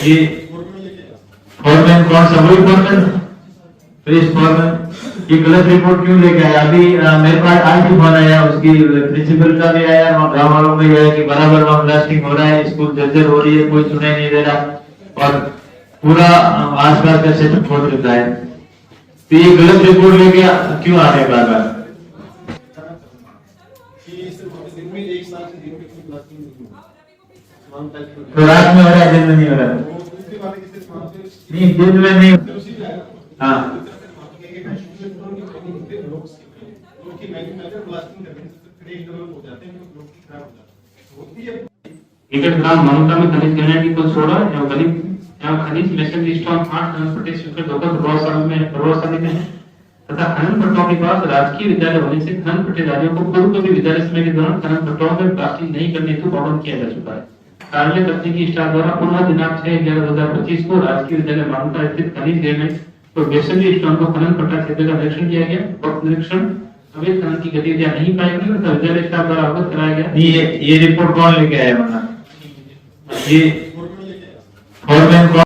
ये फॉरमैन कौन सा, वही फॉरमैन, तो इस फॉरमैन ये गलत रिपोर्ट क्यों लेके आया? अभी मेरे पास आज ही फोन आया, उसकी प्रिंसिपल का भी आया, गाँव वालों का भी आया कि बराबर लॉन्ग लास्टिंग हो रहा है, स्कूल जर्जर हो रही है, कोई सुनाई नहीं दे रहा और पूरा आसपास का क्षेत्र खोद चुका है। तो ये गलत रिपोर्ट लेके क्यों आ रहे बार बार? तो रात में हो रहा है, दिन में नहीं हो रहा? नहीं, दिन में नहीं। हाँ, एकड़ ग्राम मनुका में खनिज ग्रेनाइट को छोड़ा या खनिज मैसेज स्टोन 8 ट्रांसपोर्टेशन के दोपहर प्रभावशाली में है तथा खनन पट्टों के पास राजकीय विद्यालय होने से खनन पट्टेदारियों को पूर्व कभी विद्यालय समय के दौरान खनन पट्टों में प्लास्टिक नहीं करने हेतु पाबंद किया जा चुका है। कार्यालय तकनीकी स्टाफ द्वारा पुनः दिनांक 6/11/2025 को राजकीय विद्यालय मानुका स्थित खनिज ग्रेनाइट और मैसेज स्टोन को खनन पट्टा क्षेत्र का निरीक्षण किया गया और निरीक्षण अवैध खनन की गतिविधियां नहीं पाई गई तथा विद्यालय स्टाफ द्वारा अवगत कराया गया। ये रिपोर्ट कौन लेके आया? ये फॉरमैन कौन?